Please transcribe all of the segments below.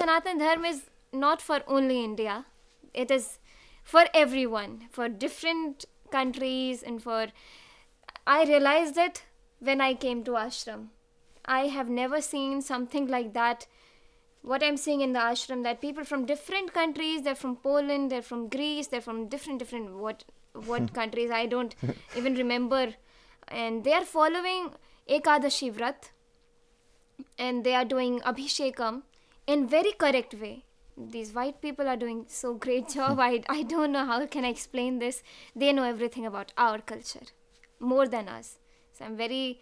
Sanatan Dharma is not for only India. It is for everyone, for different countries, and for... I realized it when I came to ashram. I have never seen something like that. What I'm seeing in the ashram, that people from different countries, they're from Poland, they're from Greece, they're from different what countries, I don't even remember. And they are following Ekadashi Vrat, and they are doing Abhishekam in very correct way. These white people are doing so great job. I don't know how can I explain this. They know everything about our culture, more than us. So I'm very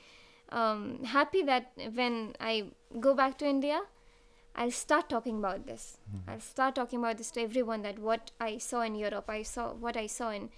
happy that when I go back to India, I'll start talking about this. I'll start talking about this to everyone, that what I saw in Europe, what I saw in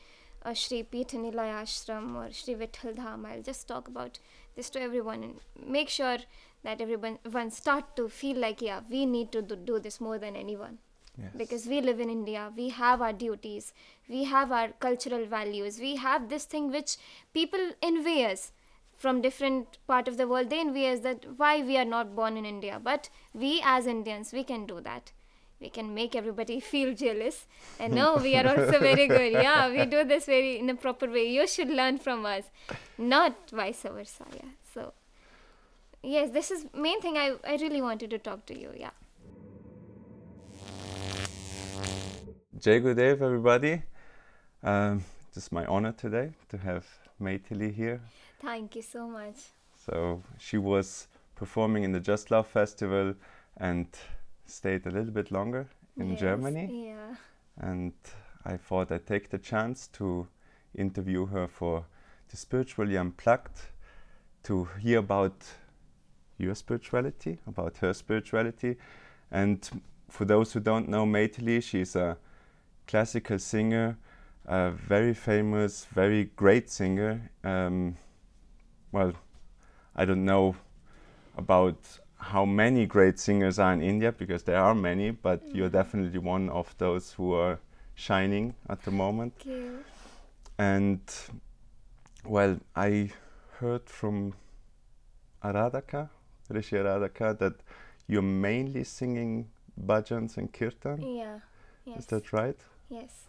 Shri Pitha Nilaya Ashram or Shri Vitthal Dham. I'll just talk about this to everyone and make sure that everyone start to feel like, yeah, we need to do this more than anyone. Yes. Because we live in India, we have our duties, we have our cultural values, we have this thing which people envy us from different part of the world. They envy us that why we are not born in India. But we as Indians, we can do that. We can make everybody feel jealous. And no, we are also very good. Yeah, we do this very in a proper way. You should learn from us, not vice versa. Yeah. So, yes, this is main thing I really wanted to talk to you. Yeah. Jai Gurudev, everybody. It's my honor today to have Maithili here. Thank you so much. So she was performing in the Just Love Festival and stayed a little bit longer in Germany. Yeah. And I thought I'd take the chance to interview her for the Spiritually Unplugged, to hear about your spirituality, about her spirituality. And for those who don't know Maithili, she's a classical singer, a very famous, very great singer. Well, I don't know about how many great singers are in India, because there are many, but you're definitely one of those who are shining at the moment. Thank you. And well, I heard from Aradhaka, Rishi Aradhaka, that you're mainly singing bhajans and kirtan. Yeah. Yes. Is that right? Yes.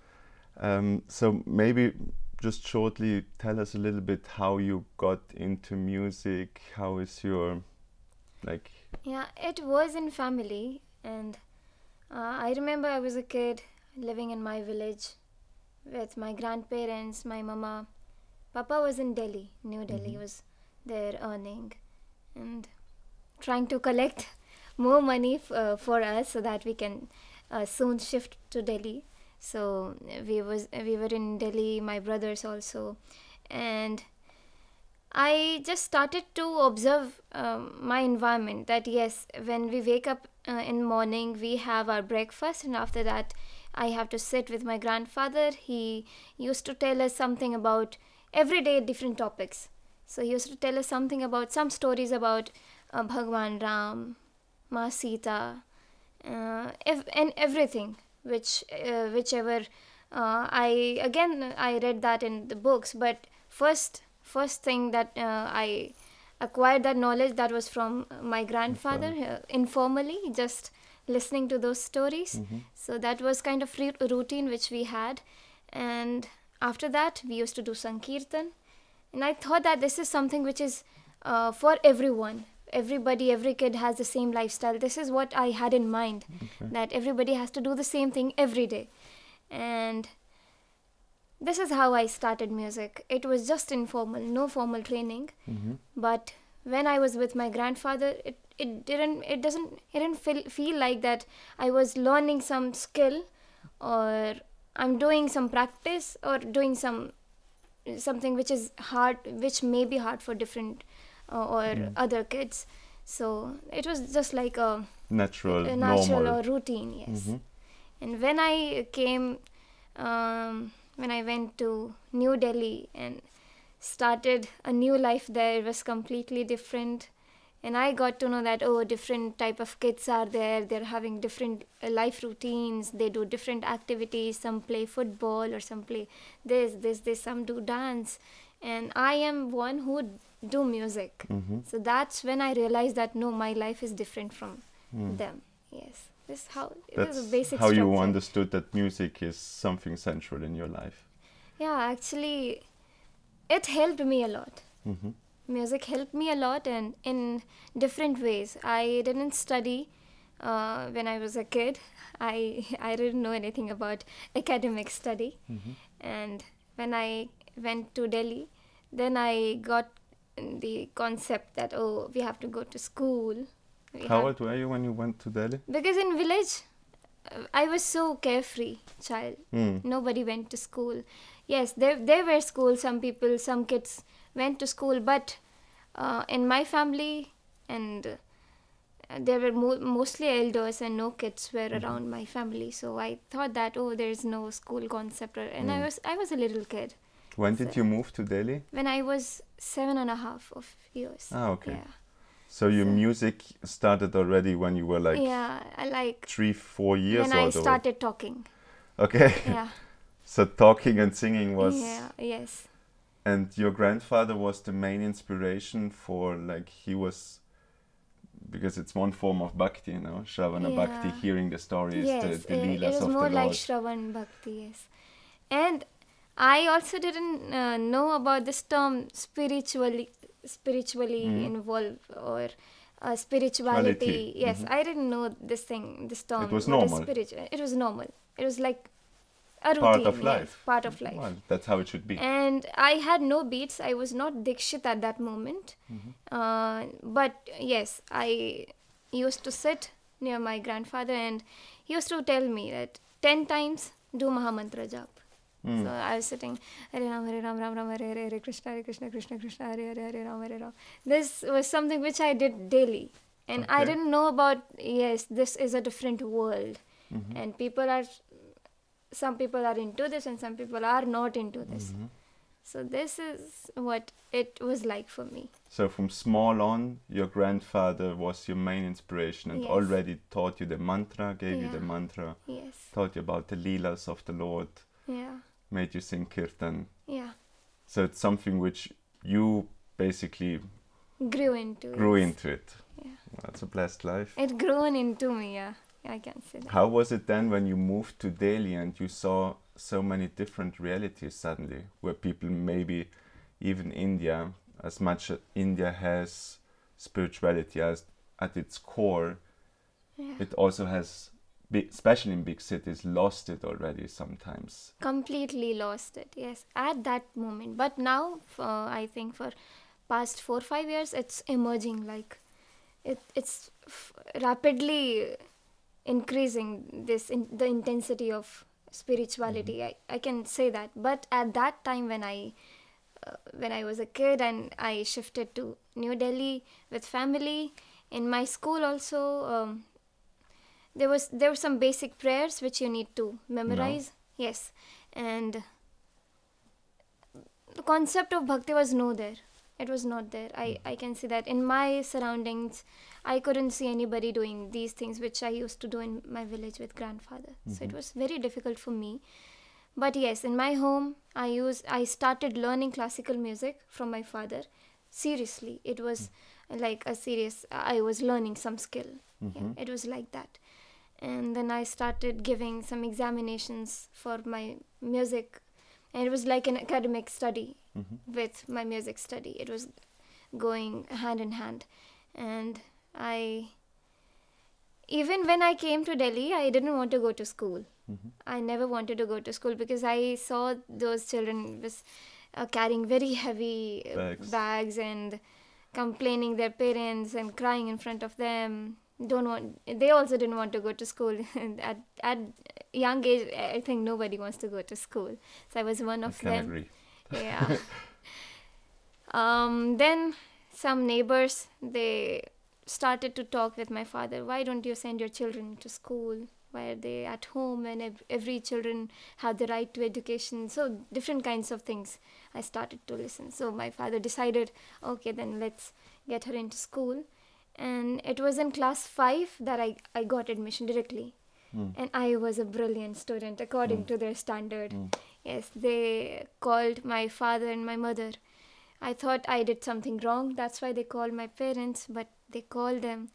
So maybe just shortly tell us a little bit how you got into music. How is your, like... Yeah, it was in family, and I remember I was a kid living in my village with my grandparents, my mama. Papa was in Delhi, New Delhi. He was there earning and trying to collect more money for us so that we can soon shift to Delhi. So we were in Delhi, my brothers also, and I just started to observe my environment, that yes, when we wake up in the morning, we have our breakfast, and after that I have to sit with my grandfather. He used to tell us something about every day different topics. So he used to tell us something about some stories about Bhagwan Ram, Ma Sita, and everything, whichever I read that in the books, but first thing that I acquired that knowledge, that was from my grandfather, informally, just listening to those stories. So that was kind of routine which we had, and after that we used to do Sankirtan, and I thought that this is something which is for everyone. Every kid has the same lifestyle. This is what I had in mind, that everybody has to do the same thing every day. And this is how I started music. It was just informal, no formal training. But when I was with my grandfather, it didn't feel like that I was learning some skill, or I'm doing some practice, or doing something which is hard, which may be hard for different or other kids. So it was just like a natural or routine, yes. And when I came, when I went to New Delhi and started a new life there, it was completely different. And I got to know that, different type of kids are there. They're having different life routines. They do different activities. Some play football, or some play this. Some do dance. And I am one who do music. So that's when I realized that, no, my life is different from them. Yes. This how it is a That's basic how you structure. understood that music is something central in your life. Yeah, actually, it helped me a lot. Hmm. Music helped me a lot, and in different ways. I didn't study when I was a kid. I didn't know anything about academic study, and when I went to Delhi, then I got the concept that, oh, we have to go to school. How old were you when you went to Delhi? Because in village, I was so carefree child. Mm. Nobody went to school. Yes, there were schools. Some kids went to school, but in my family, and there were mostly elders, and no kids were around my family. So I thought that, oh, there is no school concept, and I was a little kid. When did you move to Delhi? When I was 7.5 of years. Ah, okay. Yeah. So your music started already when you were like Yeah, I like 3-4 years when old? I started talking. Okay. Yeah. So talking and singing was... Yeah, yes. And your grandfather was the main inspiration for, like, he was... Because it's one form of bhakti, you know, Shravana Bhakti, Yeah. hearing the stories, Yes, the it leelas was of more the like Lord. Shravan Bhakti, yes. And I also didn't know about this term spiritually involved, or spirituality. Spirituality, Yes, I didn't know this term. It was what is normal. It was normal. It was like a routine. Part of yes, life. part of life. Well, that's how it should be. And I had no beats. I was not Dikshit at that moment. But yes, I used to sit near my grandfather, and he used to tell me that 10 times do Mahamantra jap. So I was sitting, Hare Ram, Ram Ram, Hare Hare, Krishna Krishna, Krishna, Hare Hare, Hare Ram. This was something which I did daily. And I Okay. didn't know about, yes, this is a different world. And some people are into this, and some people are not into this. So this is what it was like for me. So from small on, your grandfather was your main inspiration and Yes. already taught you the mantra, gave you the Yeah. mantra, Yes. taught you about the leelas of the Lord, Yeah. made you sing kirtan. Yeah. So it's something which you basically Grew into grew it. into it. Yeah. That's a blessed life. It grew into me, yeah. I can say that. How was it then when you moved to Delhi and you saw so many different realities suddenly, where people, maybe even India, as much as India has spirituality as at its core, Yeah. it also has, especially in big cities, lost it already sometimes. Completely lost it, yes, at that moment. But now, I think for past 4-5 years, it's emerging, like it's rapidly increasing the intensity of spirituality. I can say that. But at that time, when I was a kid and I shifted to New Delhi with family, in my school also, there were some basic prayers which you need to memorize. Yes, and the concept of bhakti was there. It was not there. I can see that in my surroundings, I couldn't see anybody doing these things which I used to do in my village with grandfather. So it was very difficult for me. But yes, in my home, I started learning classical music from my father. Seriously, it was like a serious, I was learning some skill. Yeah, it was like that. And then I started giving some examinations for my music. And it was like an academic study with my music study. It was going hand in hand. And even when I came to Delhi, I didn't want to go to school. I never wanted to go to school because I saw those children carrying very heavy bags and complaining their parents and crying in front of them. They also didn't want to go to school. at young age, I think nobody wants to go to school. So I was one of them. I can agree. Yeah. Then some neighbors, they started to talk with my father. Why don't you send your children to school? Why are they at home? And every children have the right to education. So different kinds of things. I started to listen. So my father decided, okay, then let's get her into school. And it was in class 5 that I got admission directly. And I was a brilliant student according to their standard. Yes, they called my father and my mother. I thought I did something wrong. That's why they called my parents, but they called them.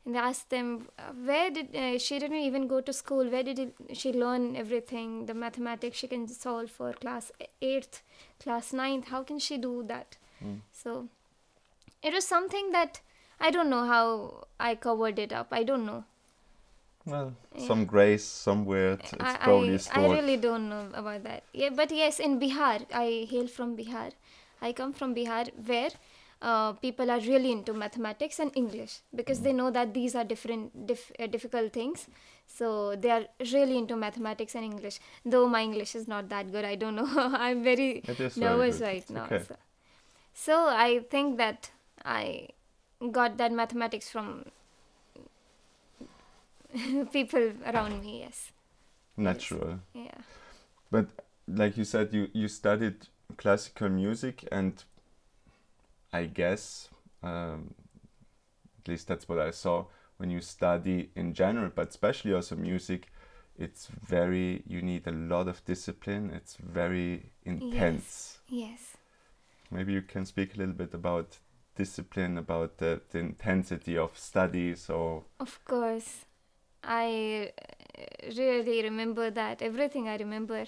And I asked them, where did she didn't even go to school? Where did she learn everything? The mathematics she can solve for class 8th, class 9th. How can she do that? So it was something that I don't know how I covered it up. I don't know. Well, Yeah. some grace somewhere. It's probably I stored. really don't know about that. Yeah, but yes, in Bihar, I hail from Bihar. I come from Bihar, where people are really into mathematics and English, because they know that these are difficult things. So they are really into mathematics and English. Though my English is not that good, I don't know. I'm very It is very nervous good. right It's now. okay. So I think that I got that mathematics from people around me. Yes. Natural. Yeah. But like you said, you studied classical music, and I guess, at least that's what I saw, when you study in general, but especially also music, you need a lot of discipline. It's very intense. Yes. Maybe you can speak a little bit about discipline, about the intensity of studies, or Of course. I really remember that. Everything I remember,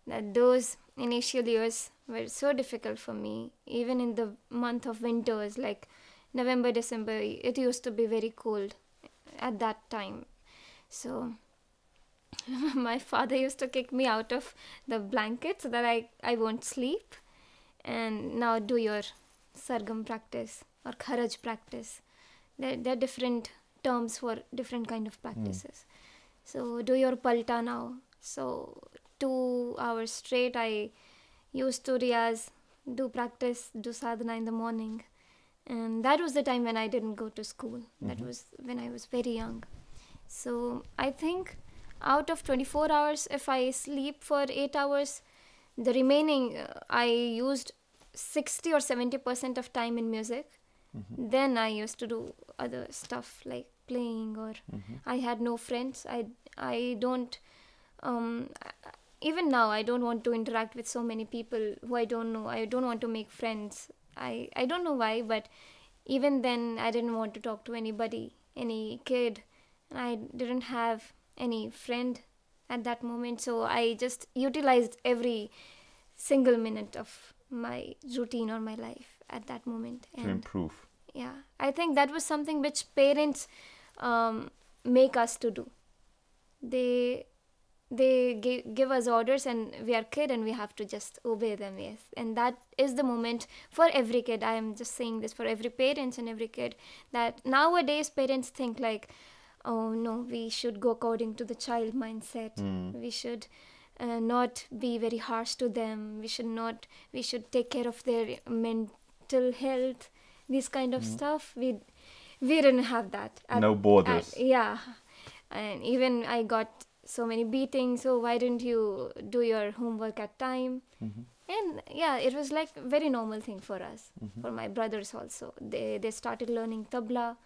that those initial years were so difficult for me. Even in the month of winters, like November, December, it used to be very cold at that time. So my father used to kick me out of the blanket so that I won't sleep. And now do your sargam practice or kharaj practice. There are different terms for different kind of practices. So do your palta now. So 2 hours straight I used to riyaz, do practice, do sadhana in the morning. And that was the time when I didn't go to school. That was when I was very young. So I think out of 24 hours, if I sleep for 8 hours, the remaining I used 60 or 70% of time in music. Then I used to do other stuff like playing, or I had no friends. I don't even now I don't want to interact with so many people who I don't know. I don't want to make friends. I don't know why, but even then I didn't want to talk to anybody, any kid. I didn't have any friend at that moment, so I just utilized every single minute of my routine or my life at that moment. to improve. Yeah, I think that was something which parents make us to do. They give us orders, and we are kid and we have to just obey them. Yes, and that is the moment for every kid. I am just saying this for every parents and every kid, that nowadays parents think like, oh no, we should go according to the child mindset. We should not be very harsh to them. We should take care of their mental health, this kind of stuff. We didn't have that. No borders. Yeah, and even I got so many beatings. So why didn't you do your homework at time? And yeah, it was like a very normal thing for us. For my brothers also, they started learning tabla,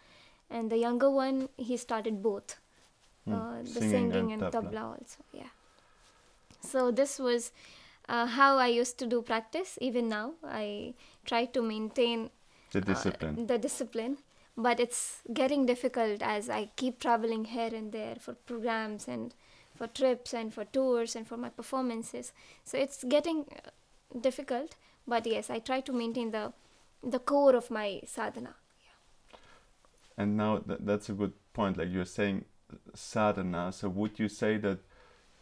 and the younger one, he started both, the singing and tabla also. Yeah. So this was how I used to do practice. Even now, I try to maintain The discipline. the discipline, but it's getting difficult as I keep traveling here and there for programs and for trips and for tours and for my performances. So it's getting difficult, but yes, I try to maintain the core of my sadhana. And now that's a good point. Like you're saying, sadhana. So would you say that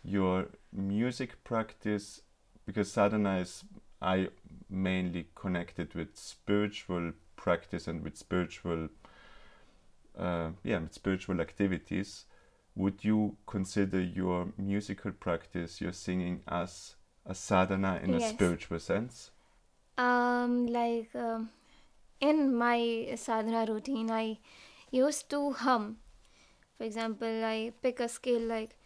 your music practice, because sadhana is, I mainly connected with spiritual practice and with spiritual, with spiritual activities. Would you consider your musical practice, your singing, as a sadhana in a Yes. spiritual sense? In my sadhana routine, I used to hum. For example, I pick a scale like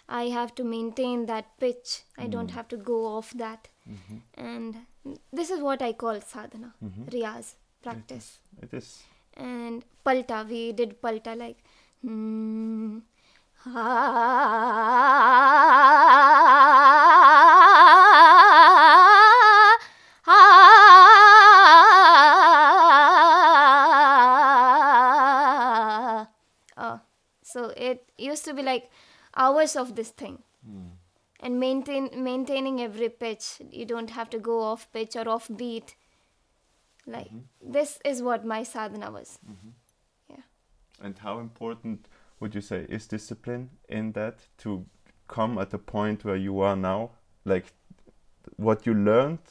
I have to maintain that pitch. I don't have to go off that. And this is what I call sadhana, riyaz, practice. It is. And palta, we did palta like So it used to be like hours of this thing. And maintaining every pitch. You don't have to go off pitch or off beat. Like this is what my sadhana was. Yeah. And how important would you say is discipline in that to come at the point where you are now? Like what you learned,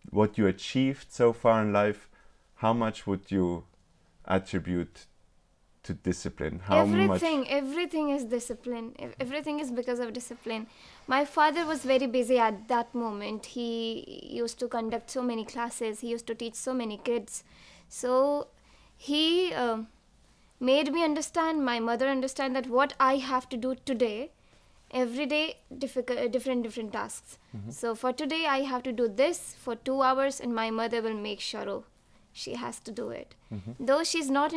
what you achieved so far in life, how much would you attribute to discipline? Everything is discipline. Everything is because of discipline. My father was very busy at that moment. He used to conduct so many classes. He used to teach so many kids. So he made me understand, my mother understand that what I have to do today, every day different tasks. So for today I have to do this for 2 hours, and my mother will make sure, oh, she has to do it. Though she's not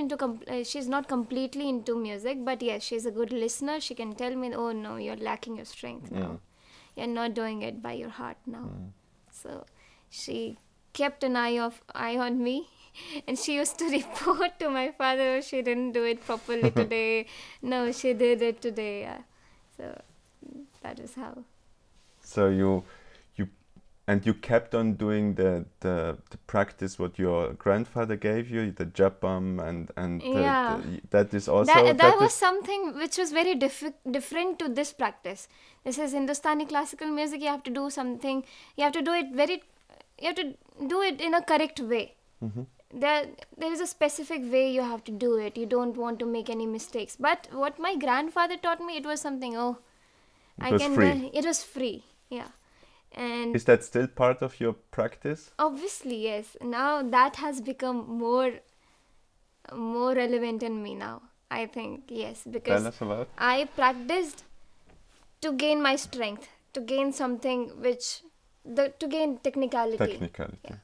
she's not completely into music, but yes, she's a good listener. She can tell me, oh no, you're lacking your strength now. You're not doing it by your heart now. So she kept an eye on me. And she used to report to my father, oh, she didn't do it properly today. No, she did it today. Yeah. So that is how. So you kept on doing the practice what your grandfather gave you, the japam and yeah. That is also that was something which was very different to this practice. This is Hindustani classical music. You have to do something. You have to do it in a correct way. There is a specific way you have to do it. You don't want to make any mistakes. But what my grandfather taught me, it was something. It was free. Yeah. And is that still part of your practice? Obviously, yes. Now that has become more relevant in me now. I think, yes, because tell us about. I practiced to gain my strength, to gain something to gain technicality. Yeah.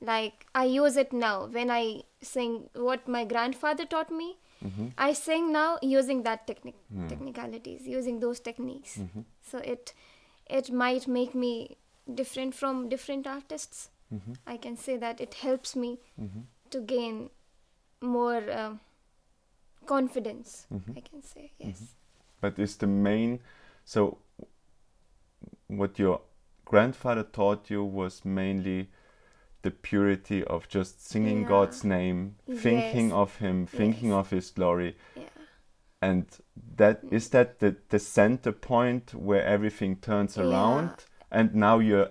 Like I use it now when I sing what my grandfather taught me. I sing now using that technicalities, using those techniques. So it might make me different from different artists. I can say that it helps me to gain more confidence. I can say, yes. But is the main, so what your grandfather taught you was mainly the purity of just singing God's name, thinking of Him, thinking of His glory. Yeah. And that is that the center point where everything turns around, and now you're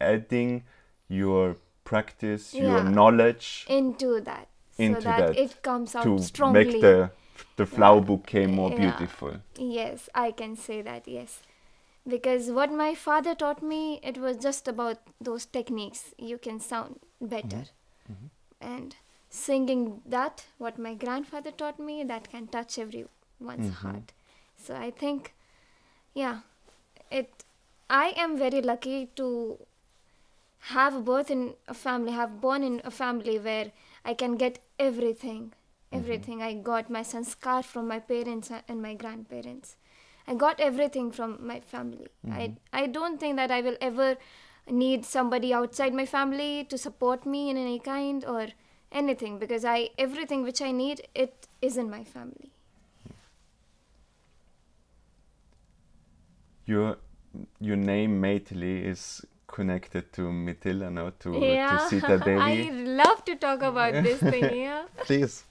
adding your practice, your knowledge into that, so that it comes out to strongly. Make the flower bouquet more beautiful. Yes, I can say that, yes. Because what my father taught me, it was just about those techniques. You can sound better. And singing that, what my grandfather taught me, that can touch everyone's heart. So I think, I am very lucky to have born in a family where I can get everything. Everything. I got my sanskar from my parents and my grandparents. I got everything from my family. I don't think that I will ever need somebody outside my family to support me in any kind or anything, because everything which I need, it is in my family. Your name Maithili is connected to Mithila, no? To Sita Devi. I love to talk about this thing, yeah. Please.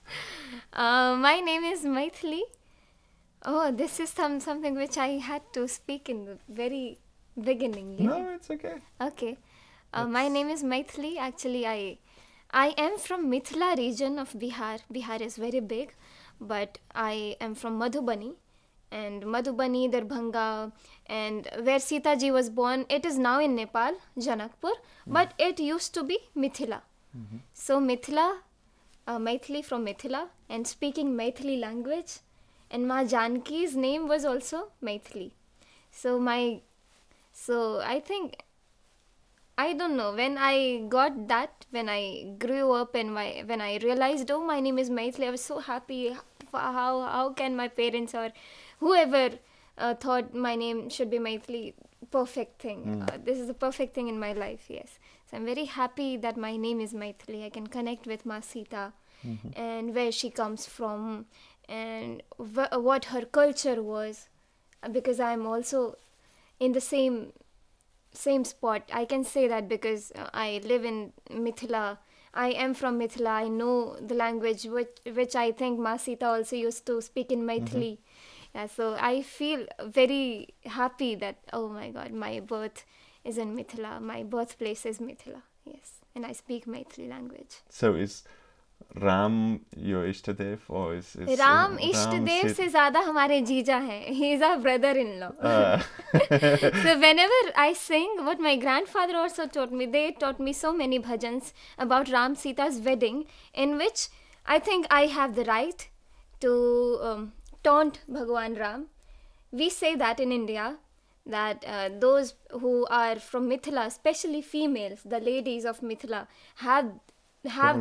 My name is Maithili. Oh, this is something which I had to speak in the very beginning. Yeah? No, it's okay. Okay. My name is Maithili. Actually, I am from Mithila region of Bihar. Bihar is very big, but I am from Madhubani. And Madhubani, Darbhanga, and where Sita ji was born, it is now in Nepal, Janakpur, but it used to be Mithila. So Mithila, Maithili from Mithila, and speaking Maithili language. And Ma Janki's name was also Maithili. So I think, I don't know, when I got that, when I grew up and when I realized, oh, my name is Maithili, I was so happy. How can my parents or whoever thought my name should be Maithili, perfect thing. This is the perfect thing in my life, yes. So I'm very happy that my name is Maithili. I can connect with Ma Sita and where she comes from. and what her culture was, because I'm also in the same spot. I can say that because I live in Mithila. I am from Mithila. I know the language which I think Ma Sita also used to speak in Maithili. Yeah, so I feel very happy that, oh my God, my birth is in Mithila. My birthplace is Mithila. Yes, and I speak Maithili language. So is Ram your Ishtadev, or is Ram Ishtadev se zyada hamare jeeja hain. He is our brother-in-law. So whenever I sing, what my grandfather also taught me, they taught me so many bhajans about Ram Sita's wedding, in which I think I have the right to taunt Bhagwan Ram. We say that in India, that those who are from Mithila, especially females, the ladies of Mithila, have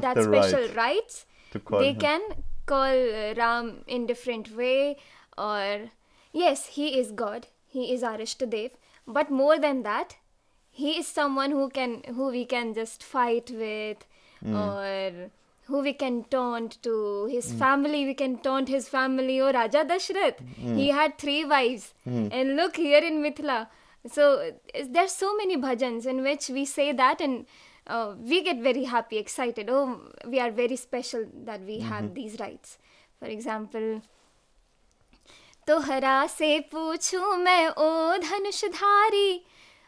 that the special rights. to call They him. can call Ram in different way, or yes, he is God, he is our Ishtadev, but more than that, he is someone who we can just fight with, or who we can taunt to his family. We can taunt his family. Oh, Raja Dashrath, he had 3 wives, and look here in Mithila. So there's so many bhajans in which we say that, and we get very happy, excited. Oh, we are very special that we have these rights. For example, तोहरा से पूछूं मैं ओ Dhanushdhari.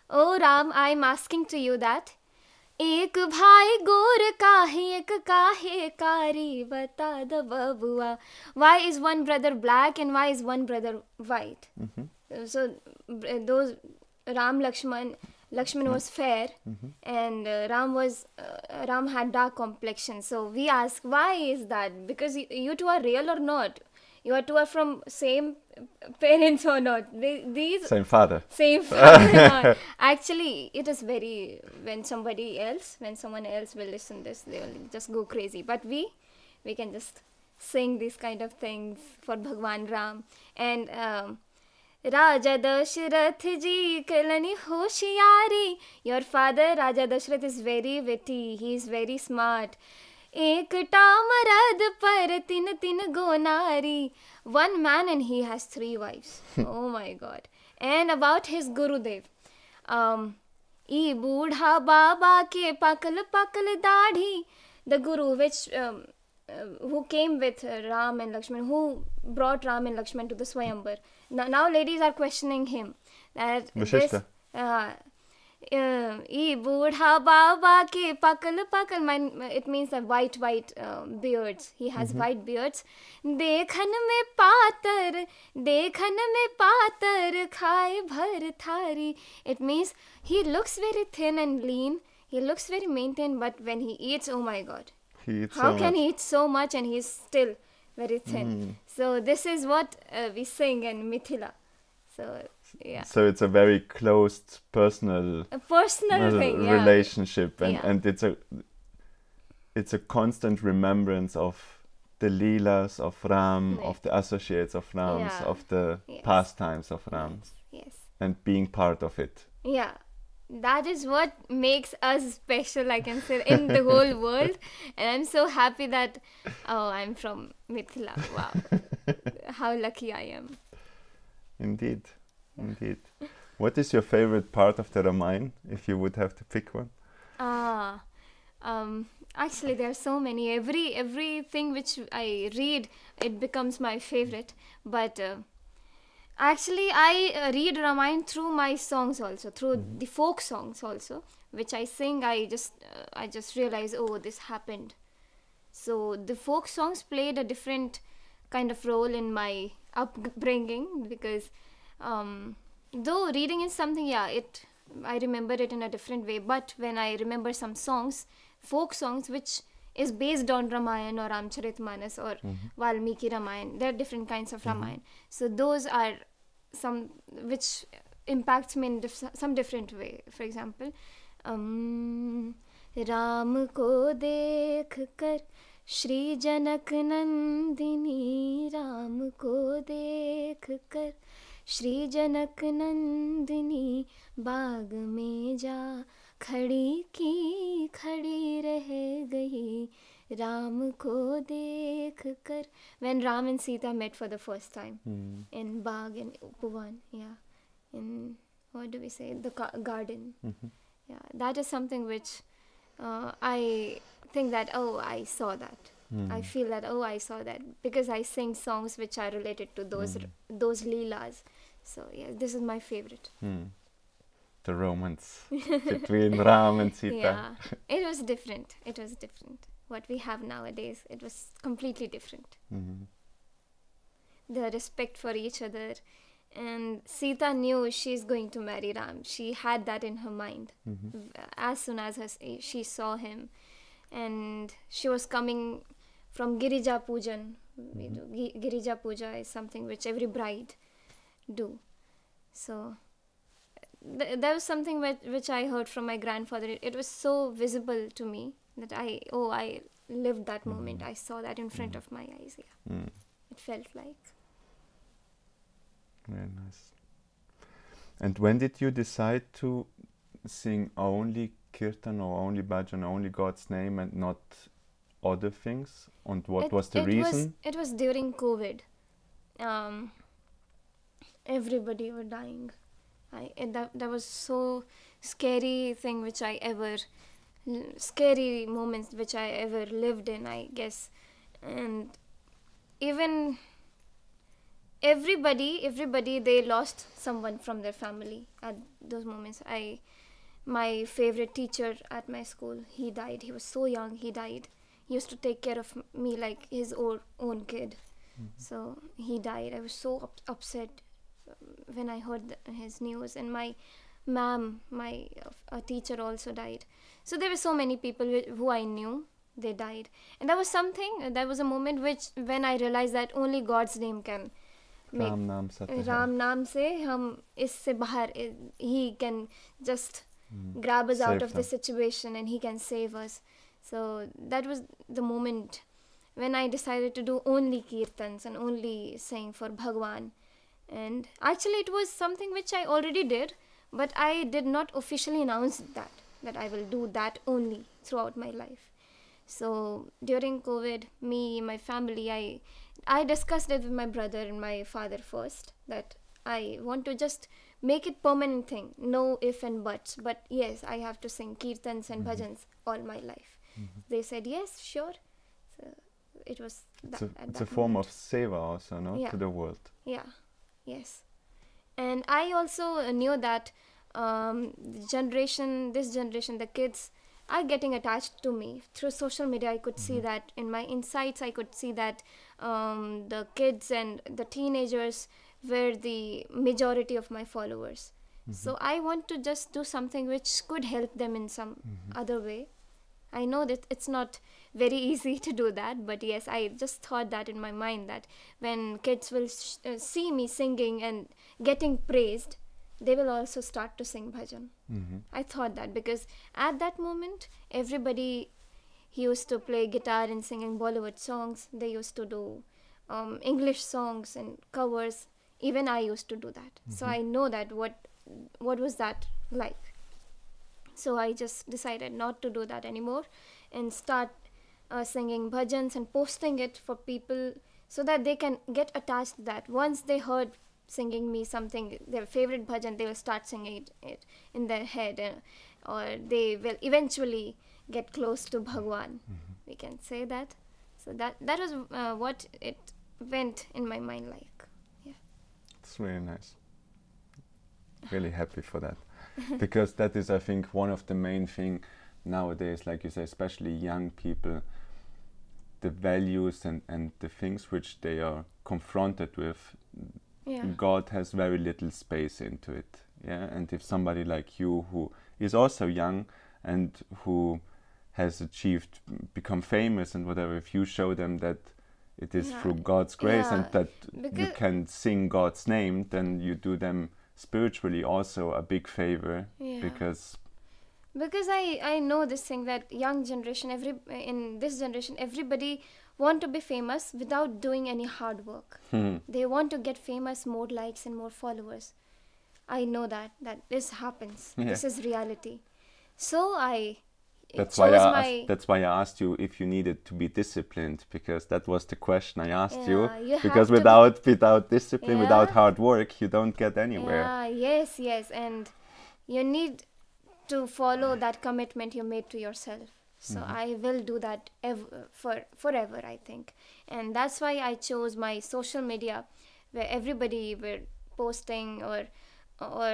Oh Ram, I'm asking to you that. एक भाई गोर काहे एक काहे कारी, बता द बबुआ. Why is one brother black and why is one brother white? So those Ram Lakshman was fair, and Ram had dark complexion. So we ask, why is that? Because you two are real or not? You two are from same parents or not? These Same father. same father. Actually, it is very, when someone else will listen this, they will just go crazy. But we can just sing these kind of things for Bhagwan Ram. And Raja Dashrath ji kalani hoshiyari. Your father Raja Dashrath is very witty. He is very smart. Ekta marad par tin go nari. One man and he has 3 wives. Oh my God. And about his Gurudev. E Boodha Baba ke pakal daadhi. The Guru who came with Ram and Lakshman, who brought Ram and Lakshman to the Swayambar. Now ladies are questioning him. That Vashishta. E Boodha Baba ke pakal, it means the white beards. He has white beards. Dekhan mein patar khaye bhar thari. It means he looks very thin and lean. He looks very maintained, but when he eats, oh my God. He eats How so can much. he eat so much and he's still very thin? So this is what we sing in Mithila. So yeah, So it's a very closed personal a personal thing, yeah. relationship, and, Yeah. and it's a constant remembrance of the leelas of Ram, Yeah. of the associates of Rams, Yeah. of the Yes. pastimes of Rams, Yes. and being part of it. Yeah. That is what makes us special, I can say, in the whole world. And I'm so happy that, I'm from Mithila. Wow. How lucky I am. Indeed, indeed. What is your favorite part of the Ramayana, if you would have to pick one? Actually, there are so many. Everything which I read, it becomes my favorite. But actually, I read Ramayana through my songs also, through the folk songs also, which I sing. I just realize, oh, this happened. So the folk songs played a different kind of role in my upbringing, because though reading is something, I remember it in a different way. But when I remember some songs, folk songs, which is based on Ramayana or Ramcharitmanas or Valmiki Ramayana, there are different kinds of Ramayana. So those are some which impacts me in some different way. For example, Ram ko dekh kar Shri Janak Nandini, Ram ko dekh kar Shri Janak Nandini, बाग में जा खड़ी की खड़ी रह गई, Ram ko dekh kar. When Ram and Sita met for the first time in Bagh in Upuvan, yeah, in what do we say, the garden. Yeah, that is something which I think that, oh, I saw that. I feel that, oh, I saw that, because I sing songs which are related to those leelas. So yeah, this is my favorite. The romance between Ram and Sita. Yeah, it was different. It was different. What we have nowadays, it was completely different. The respect for each other. And Sita knew she's going to marry Ram. She had that in her mind. As soon as she saw him. And she was coming from Girija Pujan. Girija Puja is something which every bride do. So that was something which I heard from my grandfather. It was so visible to me that I lived that moment. I saw that in front of my eyes. Yeah. It felt like. Very nice. And when did you decide to sing only kirtan or only bhajan, only God's name and not other things? And what was the reason? It was during COVID. Everybody were dying. That was so scary thing which I ever, scary moments which I ever lived in, I guess. And even everybody, they lost someone from their family at those moments. My favorite teacher at my school, he died. He was so young, he died. He used to take care of me like his own kid. So he died. I was so upset when I heard his news. And my ma'am, my teacher also died. So there were so many people who I knew, they died. And that was a moment when I realized that only God's name can make Ram Naam se hum isse bahar, he can just grab us out of the situation and he can save us. So that was the moment when I decided to do only kirtans and only sing for Bhagwan. And actually it was something which I already did, but I did not officially announce that I will do that only throughout my life. So during COVID, my family, I discussed it with my brother and my father first, that I want to just make it permanent thing, no if and buts, but yes, I have to sing kirtans and bhajans all my life. They said yes, sure. So it was it's a form of seva also, no? Yeah. To the world. Yeah, yes. And I also knew that this generation, the kids are getting attached to me. Through social media, I could see that. In my insights, I could see that the kids and the teenagers were the majority of my followers. So I want to just do something which could help them in some other way. I know that it's not very easy to do that, but yes, I just thought that in my mind, that when kids will see me singing and getting praised, they will also start to sing bhajan. I thought that because at that moment, everybody used to play guitar and singing Bollywood songs. They used to do English songs and covers. Even I used to do that. So I know that what was that like. So I just decided not to do that anymore and start singing bhajans and posting it for people so that they can get attached to that. Once they heard singing me something, their favorite bhajan, they will start singing it in their head, or they will eventually get close to Bhagwan. We can say that. So that was what it went in my mind like. Yeah. It's really nice. Really happy for that. Because that is, I think, one of the main thing nowadays, like you say, especially young people, the values and the things which they are confronted with, God has very little space into it. Yeah, and if somebody like you, who is also young and who has become famous and whatever, if you show them that it is through God's grace and that you can sing God's name, then you do them spiritually also a big favor. Because I know this thing, that young generation, in this generation, everybody want to be famous without doing any hard work. They want to get famous, more likes and more followers. I know that this happens. This is reality. So I That's chose why my that's why I asked you if you needed to be disciplined, because that was the question I asked you. yeah, you Because have to be, without discipline, without yeah, hard work, you don't get anywhere. yeah, yes, and you need to follow that commitment you made to yourself. So I will do that forever, I think. And that's why I chose my social media, where everybody were posting or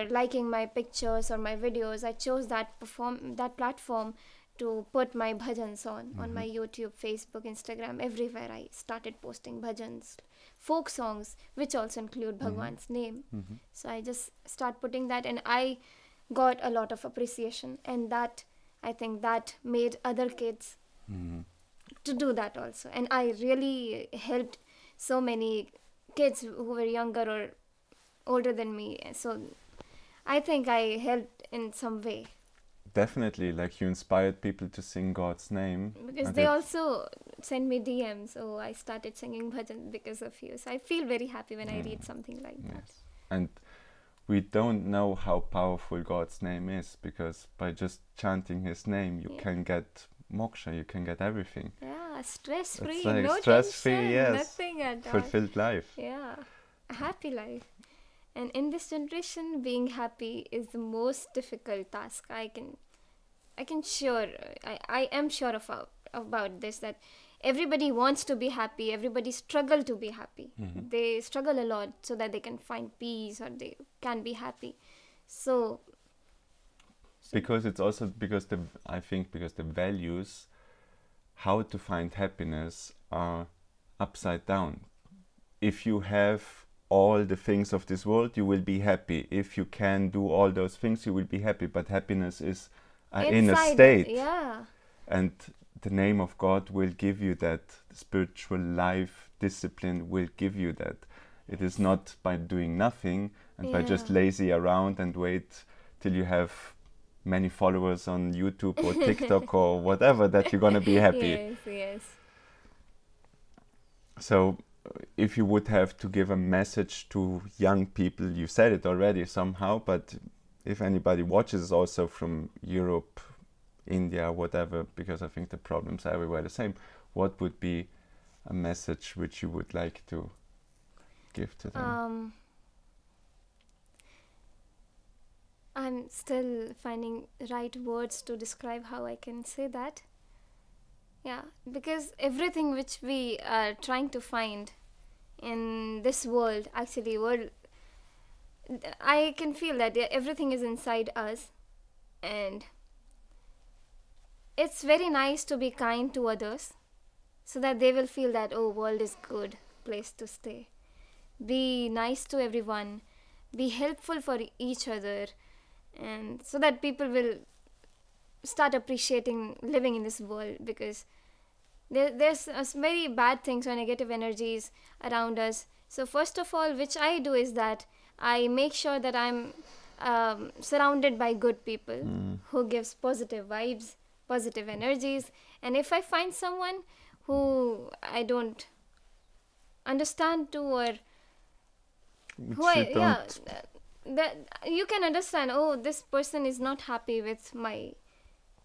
liking my pictures or my videos. I chose that platform to put my bhajans on my YouTube, Facebook, Instagram, everywhere. I started posting bhajans, folk songs, which also include Bhagwan's name. So I just start putting that, and I got a lot of appreciation, and that, I think, that made other kids to do that also. And I really helped so many kids who were younger or older than me. So I think I helped in some way, Definitely, like you inspired people to sing God's name. because And they it- also send me DMs. So I started singing bhajan because of you. So I feel very happy when I read something like that. Yes. And we don't know how powerful God's name is, because by just chanting His name, you Yeah. can get moksha, you can get everything. Yeah, stress free, It's like no stress-free, tension, yes. nothing at all. Fulfilled life. Yeah, a happy life. And in this generation, being happy is the most difficult task. I am sure about this, that everybody wants to be happy. Everybody struggle to be happy. They struggle a lot so that they can find peace or they can be happy. So Because it's also because I think because the values, how to find happiness, are upside down. If you have all the things of this world, you will be happy. If you can do all those things, you will be happy. But happiness is an inner inside, state, yeah, and the name of God will give you that. The spiritual life discipline will give you that. It is not by doing nothing and by just Yeah. lazy around and wait till you have many followers on YouTube or TikTok or whatever that you're gonna be happy. yes. So if you would have to give a message to young people, you said it already somehow, but if anybody watches also from Europe, India, whatever, because I think the problems are everywhere the same, what would be a message which you would like to give to them? I'm still finding right words to describe how I can say that. Yeah, because everything which we are trying to find in this world, actually, I can feel that everything is inside us, and it's very nice to be kind to others, so that they will feel that, oh, world is good place to stay. Be nice to everyone, be helpful for each other, and so that people will start appreciating living in this world, because there's very bad things or negative energies around us. So first of all, which I do is that I make sure that I'm surrounded by good people who gives positive vibes, positive energies. And if I find someone who I don't understand to, or Which who you don't, that you can understand, oh, this person is not happy with my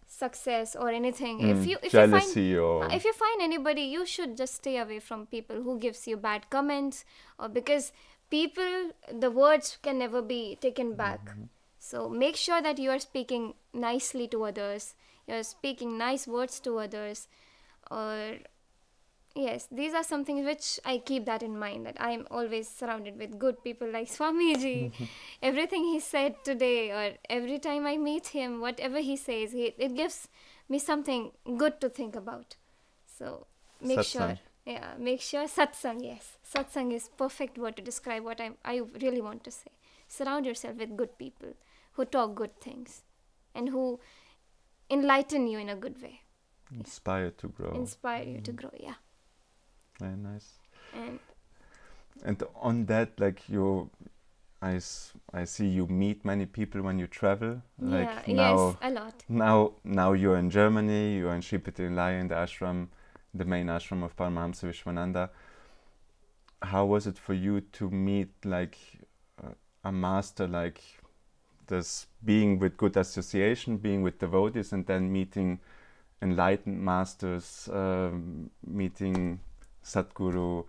success or anything. If you jealousy or if you find anybody, you should just stay away from people who gives you bad comments, or because people, the words can never be taken back. So make sure that you are speaking nicely to others, you're speaking nice words to others, or yes, these are something which I keep that in mind, that I'm always surrounded with good people like Swamiji. Everything he said today, or every time I meet him, whatever he says, it gives me something good to think about. So make sure, satsang, yes. Satsang is perfect word to describe what I really want to say. Surround yourself with good people who talk good things and who enlighten you in a good way. inspire to grow. Inspire you to grow, yeah. Very nice. And And on that, like I see you meet many people when you travel. Like yeah, now, yes, a lot. now you're in Germany. You're in Sripatinilaya in the ashram, the main ashram of Paramahamsa Vishwananda. How was it for you to meet like a master like this, being with good association, being with devotees, and then meeting enlightened masters, meeting Sadhguru.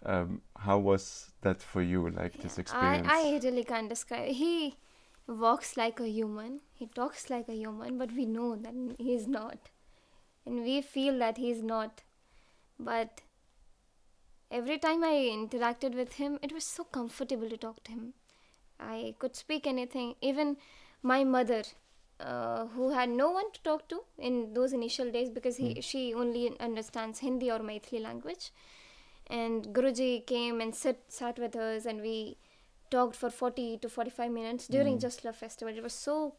How was that for you, like this experience? I really can't describe. He walks like a human. He talks like a human, but we know that he's not. And we feel that he's not. But every time I interacted with him, it was so comfortable to talk to him. I could speak anything. Even my mother, who had no one to talk to in those initial days, because she only understands Hindi or Maithili language. And Guruji came and sat with us, and we talked for 40 to 45 minutes during Just Love Festival. It was so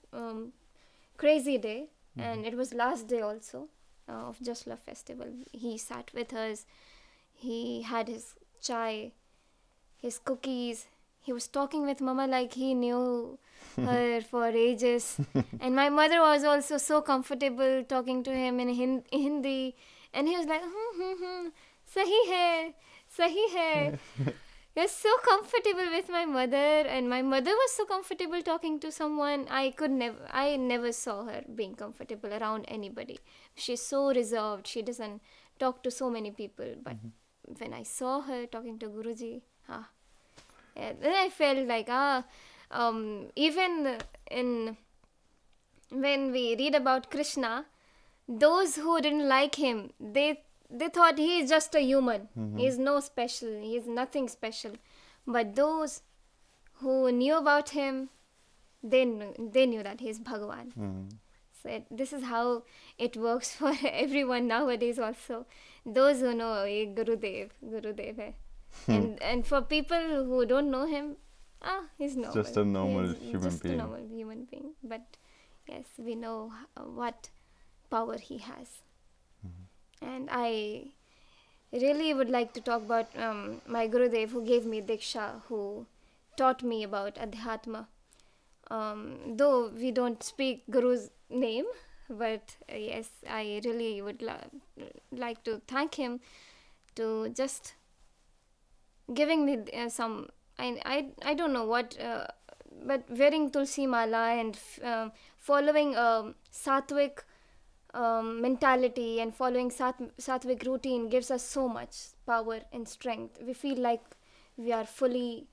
crazy day, and it was last day also of Just Love Festival. He sat with us. He had his chai, his cookies. He was talking with Mama like he knew her for ages. And my mother was also so comfortable talking to him in Hindi. And he was like, sahi hai. He was so comfortable with my mother. And my mother was so comfortable talking to someone. I never saw her being comfortable around anybody. She's so reserved. She doesn't talk to so many people. But when I saw her talking to Guruji, then I felt like, even when we read about Krishna, those who didn't like him, they thought he is just a human. He is no special. He is nothing special. But those who knew about him, they knew that he is Bhagavan. So this is how it works for everyone nowadays also. Those who know, Gurudev hai. And for people who don't know him, he's normal. Just a normal human just being. a normal human being. But yes, we know what power he has. And I really would like to talk about my Gurudev who gave me Diksha, who taught me about Adhyatma. Though we don't speak Guru's name, but yes, I really would like to thank him to just giving me some, I don't know what, but wearing Tulsi Mala and following Sattvic mentality and following Sattvic routine gives us so much power and strength. We feel like we are fully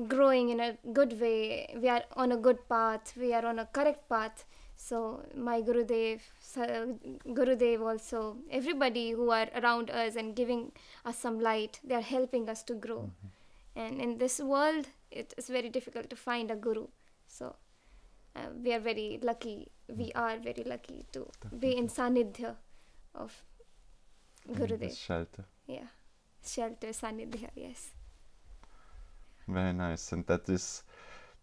growing in a good way. We are on a good path. We are on a correct path. So my Gurudev also, everybody who are around us and giving us some light, they are helping us to grow. And in this world, it is very difficult to find a guru. So we are very lucky. We are very lucky to be in Sanidhya of Gurudev. Shelter. Yeah, shelter, Sanidhya, yes. Very nice. And that is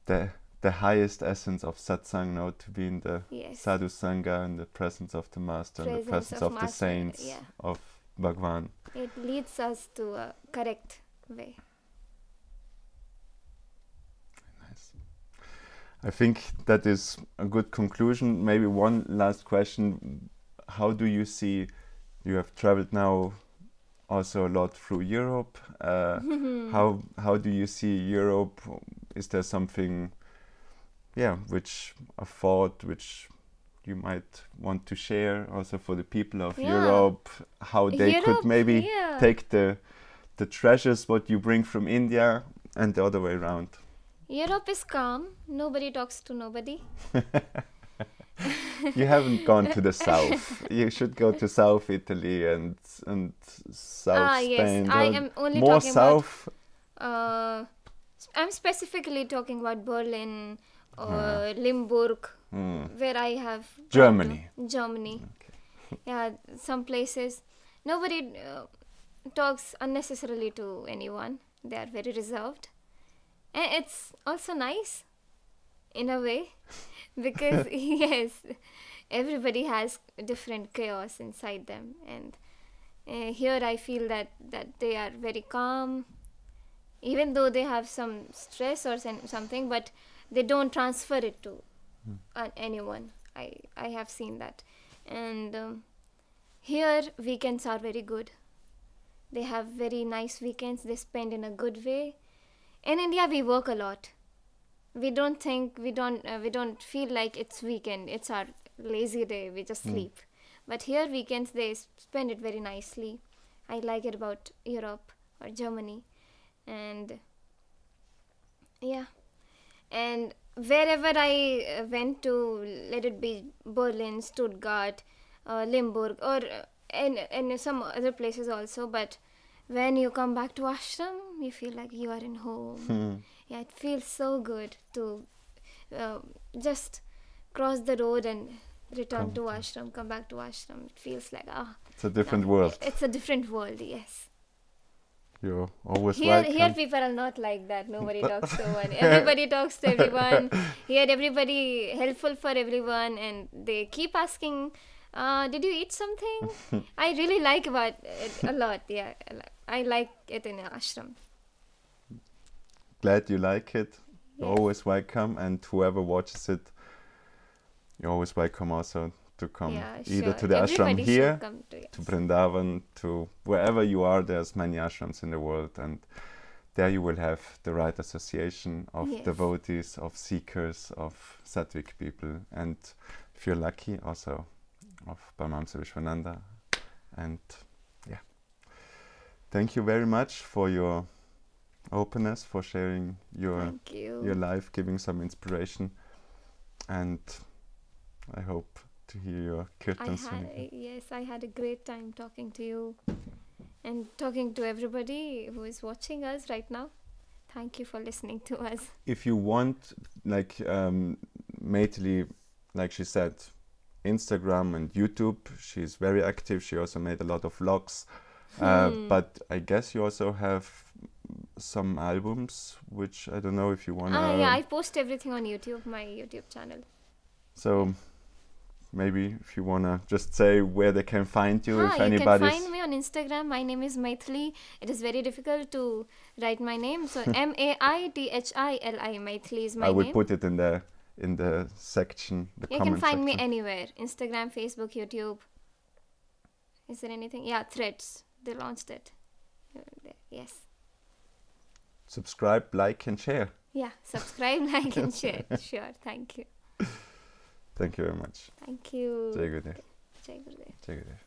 the highest essence of satsang, now, to be in the sadhu sangha, in the presence of the master, in the presence of the saints, of Bhagwan. It leads us to a correct way. Nice. I think that is a good conclusion. Maybe one last question. How do you see, you have traveled now also a lot through Europe. How do you see Europe? Is there something, which a thought which you might want to share also for the people of Europe? How they could maybe take the treasures what you bring from India and the other way around. Europe is calm. Nobody talks to nobody. You haven't gone to the south. You should go to South Italy and South Spain. Yes, I am only more talking south. about. I'm specifically talking about Berlin or Limburg, where I have Germany. Germany. Okay. Yeah, some places nobody talks unnecessarily to anyone. They are very reserved, and it's also nice in a way. Because yes, everybody has different chaos inside them, and here I feel that they are very calm, even though they have some stress or something, but they don't transfer it to anyone. I have seen that, and here weekends are very good. They have very nice weekends. They spend in a good way. In India, we work a lot. We don't feel like it's weekend. It's our lazy day. We just sleep. But here weekends they spend it very nicely. I like it about Europe or Germany. And yeah, and wherever I went to, let it be Berlin, Stuttgart, Limburg, or in some other places also, but when you come back to ashram, you feel like you are in home. Yeah, it feels so good to just cross the road and return to ashram, come back to ashram. It feels like it's a different world. It's a different world, yes. You're always Here welcome. people are not like that. Nobody talks to one. Everybody talks to everyone. Here everybody helpful for everyone, and they keep asking, did you eat something? I really like about it a lot. Yeah, I like it in ashram. Glad you like it. You're Yes. always welcome, and whoever watches it, you're always welcome also to come either sure. to the ashram Everybody here, should come to, yes. to Vrindavan, to wherever you are. There's many ashrams in the world, and there you will have the right association of Yes. devotees, of seekers, of sattvic people, and if you're lucky, also of Paramahamsa Vishwananda. And yeah, thank you very much for your openness, for sharing your Thank you. life, giving some inspiration, and I hope to hear your kirtan soon. I had a great time talking to you and talking to everybody who is watching us right now. Thank you for listening to us. If you want, like Maithili, like she said, Instagram and YouTube, she's very active. She also made a lot of vlogs, but I guess you also have some albums, which I don't know if you want to... Yeah, I post everything on YouTube, my YouTube channel. So maybe if you want to just say where they can find you, if you can anybody's... find me on Instagram. My name is Maithili. It is very difficult to write my name. So Maithili, Maithili is my name. I would put it in the section, the You comment can find me section. anywhere. Instagram, Facebook, YouTube. Is there anything? Yeah, Threads. They launched it. Yes. Subscribe, like and share. Yeah, subscribe, like and share. Sure, thank you. Thank you very much. Thank you. Jai Gurudev. Jai Gurudev. Jai Gurudev.